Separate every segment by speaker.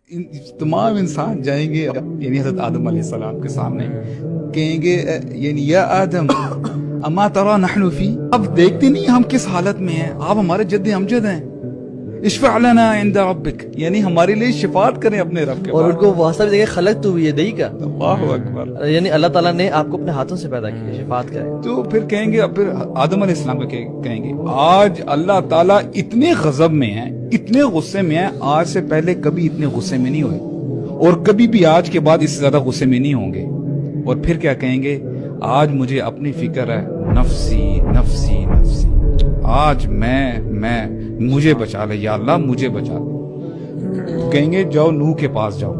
Speaker 1: تمام انسان جائیں گے یعنی حضرت آدم علیہ السلام کے سامنے، کہیں گے یعنی یا آدم اما ترا نحن فی، اب دیکھتے نہیں ہم کس حالت میں ہیں، آپ ہمارے جد امجد ہیں، اشفع لنا عند ربک، یعنی ہمارے لیے شفاعت کریں اپنے رب کے پاس۔
Speaker 2: اور ان کو واسطہ بھی دیکھیں خلق تو یہ دہی کا،
Speaker 1: اللہ اکبر،
Speaker 2: یعنی اللہ تعالیٰ نے آپ کو اپنے ہاتھوں سے پیدا کیا، شفاعت کریں۔
Speaker 1: تو پھر کہیں گے، پھر آدم علیہ السلام کو کہیں گے آج اللہ تعالیٰ اتنے غضب میں ہیں، اتنے غصے میں ہیں، آج سے پہلے کبھی اتنے غصے میں نہیں ہوئے اور کبھی بھی آج کے بعد اس سے زیادہ غصے میں نہیں ہوں گے۔ اور پھر کیا کہیں گے، آج مجھے اپنی فکر ہے، نفسی نفسی نفسی، آج میں مجھے بچا لے یا اللہ، مجھے بچا لے۔ کہیں گے جاؤ نوح کے پاس جاؤ،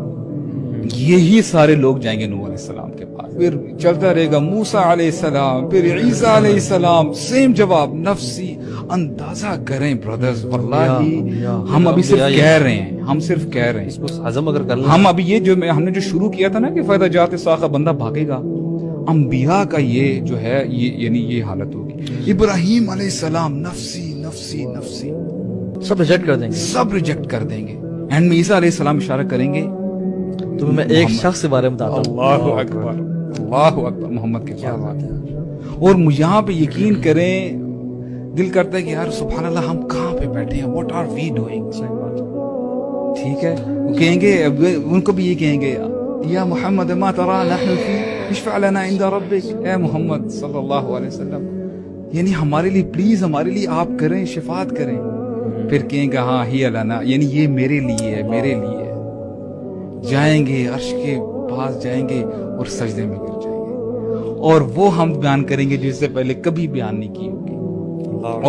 Speaker 1: یہی سارے لوگ جائیں گے نوح علیہ السلام کے پاس، پھر چلتا رہے گا موسیٰ علیہ السلام، پھر عیسیٰ علیہ السلام، سیم جواب نفسی۔ اندازہ کریں برادرز، واللہ ہم ابھی صرف کہہ رہے ہیں، ہم صرف کہہ رہے ہیں،
Speaker 2: ہضم اگر کر لیں
Speaker 1: ہم ابھی یہ جو ہم نے جو شروع کیا تھا نا کہ فائدہ جاتے ساخہ بندہ بھاگے گا، انبیاء کا یہ جو ہے یعنی یہ حالت ہوگی۔ ابراہیم علیہ السلام نفسی نفسی نفسی،
Speaker 2: سب ریجیکٹ کر دیں گے،
Speaker 1: سب ریجیکٹ کر دیں گے۔ اینڈ میں عیسیٰ علیہ السلام اشارہ کریں گے
Speaker 2: تو میں ایک شخص کے بارے میں بتاتا ہوں،
Speaker 1: اللہ اکبر، اللہ اکبر، محمد کے پاس۔ اور یہاں پہ یقین کریں، دل کرتا ہے کہ یار سبحان اللہ، ہم کہاں پہ بیٹھے ہیں، واٹ آر وی ڈوئنگ، ٹھیک ہے۔ وہ کہیں گے، ان کو بھی یہ کہیں گے یا محمد ما ترا نحن فی اشفع لنا عند ربک، اے محمد صلی اللہ علیہ وسلم، یعنی ہمارے لیے پلیز، ہمارے لیے آپ کریں، شفاعت کریں۔ پھر کہیں گے ہاں ہی لنا، یعنی یہ میرے لیے ہے، میرے لیے ہے۔ جائیں گے عرش کے پاس، جائیں گے اور سجدے میں گر جائیں گے، اور وہ ہم بیان کریں گے جو اس سے پہلے کبھی بیان نہیں کی ہوگی۔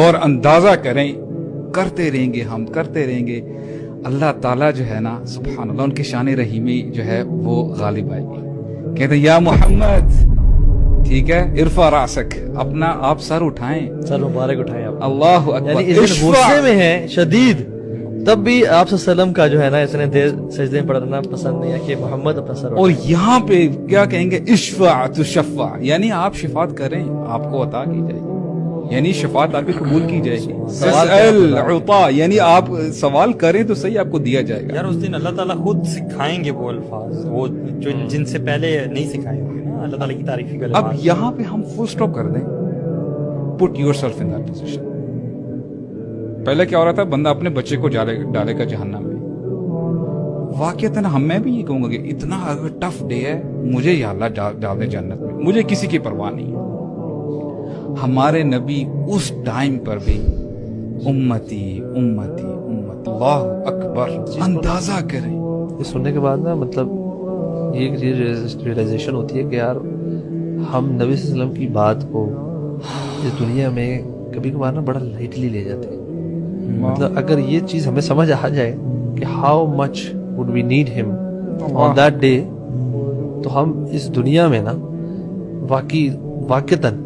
Speaker 1: اور اندازہ کریں، کرتے رہیں گے، ہم کرتے رہیں گے، اللہ تعالیٰ جو ہے نا سبحان اللہ، ان کی شان رحیمی جو ہے وہ غالب آئے گی۔ کہتے ہیں یا محمد، ٹھیک ہے، ارفع راسک، اپنا آپ سر اٹھائیں،
Speaker 2: سر مبارک اٹھائیں آپ،
Speaker 1: اللہ اکبر،
Speaker 2: یعنی اس غصے میں ہیں شدید، تب بھی آپ صلی اللہ علیہ وسلم کا جو ہے نا اتنے دیر سجدے میں پڑھنا پسند نہیں ہے کہ محمد اپنا سر
Speaker 1: اور یہاں پہ کیا کہیں گے، اشفع تشفع، یعنی آپ شفاعت کریں، آپ کو عطا کی جائے گی، یعنی شفاعت آپ کی قبول کی جائے گی۔ اسأل عطا، یعنی آپ سوال کریں تو صحیح، آپ کو دیا جائے گا۔
Speaker 3: یار اس دن اللہ تعالیٰ خود سکھائیں گے وہ الفاظ، وہ جو جن سے پہلے نہیں سکھائے ہوں گے نا، اللہ تعالیٰ کی تعریفی کا
Speaker 1: اب یہاں پہ ہم فل سٹاپ کر دیں، put your self in that position. پہلے کیا ہو رہا تھا، بندہ اپنے بچے کو ڈالے گا جہنم میں، واقعتاً میں بھی یہ کہوں گا کہ اتنا اگر ٹف ڈے ہے، مجھے یا اللہ ڈال دے جنت میں، مجھے کسی کی پرواہ نہیں ہے۔ ہمارے نبی اس ٹائم پر بھی امتی امتی امتی، اللہ اکبر، اندازہ کریں۔
Speaker 2: یہ سننے کے بعد نا مطلب یہ ریئلائزیشن ہوتی ہے کہ یار ہم نبی صلی اللہ علیہ وسلم کی بات کو اس دنیا میں کبھی کبھار نا بڑا لائٹلی لے جاتے ہیں۔ مطلب اگر یہ چیز ہمیں سمجھ آ جائے کہ how much would we need ہم آن دیٹ ڈے، تو ہم اس دنیا میں نا واقعتاً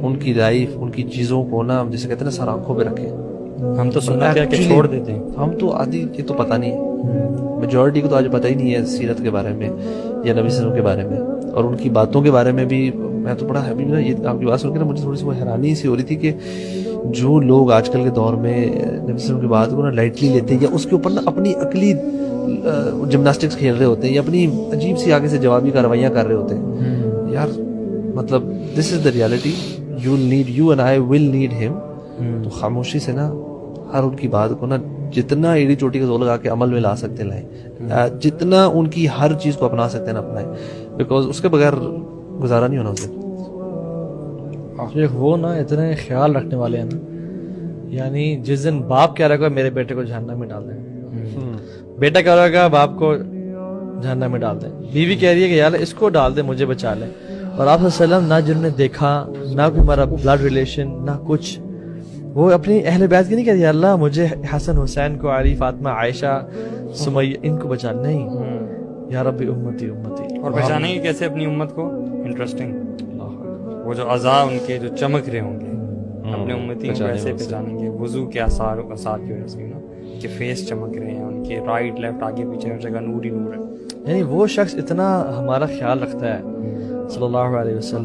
Speaker 2: ان کی لائف، ان کی چیزوں کو نا جیسے کہتے ہیں نا سر آنکھوں پہ رکھیں۔
Speaker 3: ہم تو سنت کیا کہ چھوڑ دیتے ہیں،
Speaker 2: ہم تو آدھی یہ تو پتہ نہیں ہے، میجورٹی کو تو آج پتہ ہی نہیں ہے سیرت کے بارے میں یا نبی صلی اللہ علیہ وسلم کے بارے میں، اور ان کی باتوں کے بارے میں بھی۔ میں تو بڑا ہیپی نا، یہ آپ کی بات سن کے نا مجھے تھوڑی سی وہ حیرانی سی ہو رہی تھی کہ جو لوگ آج کل کے دور میں نبی صلی اللہ علیہ وسلم کی بات کو نا لائٹلی لیتے ہیں، یا اس کے اوپر نا اپنی عقلی جمناسٹکس کھیل رہے ہوتے ہیں، یا اپنی عجیب سی آگے سے جوابی کارروائیاں کر رہے ہوتے ہیں، یار مطلب this is the reality, you and I will need ہم۔ تو خاموشی سے نا ہر ان کی بات کو نا جتنا ایڑی چوٹی کا زور لگا کے عمل میں لا سکتے لائیں، جتنا ان کی ہر چیز کو اپنا سکتے ہیں نا اپنائیں، بیکاز اس کے بغیر گزارا نہیں ہونا اسے۔
Speaker 4: شیخ وہ نا اتنے خیال رکھنے والے ہیں نا، یعنی جس دن باپ کہہ رہا ہے میرے بیٹے کو جہنم میں ڈال دیں، بیٹا کہہ رہا ہے باپ کو جہنم میں ڈال دیں، بیوی کہہ رہی ہے کہ یار اس کو ڈال دیں، مجھے بچا لیں، اور آپ صلی اللہ علیہ وسلم نہ جنہوں نے دیکھا، نہ کوئی ہمارا بلڈ ریلیشن، نہ کچھ، وہ اپنی اہل بیت کی نہیں کہتے اللہ مجھے حسن حسین کو، علی فاطمہ عائشہ سمیہ ان کو بچا، نہیں، یا رب امتی امتی۔
Speaker 3: اور پہچانیں گے کیسے اپنی امت کو؟ انٹرسٹنگ، وہ جو اعضاء ان کے جو چمک رہے ہوں گے، اپنے امتی کو کیسے پہچانیں گے؟ وضو کے آثار کی وجہ سے نا، کہ فیس چمک رہے ہیں ان کے، رائٹ لیفٹ آگے پیچھے ہر جگہ نور ہی نور ہے۔
Speaker 4: یعنی وہ شخص اتنا ہمارا خیال رکھتا ہے صلی اللہ علیہ وسلم۔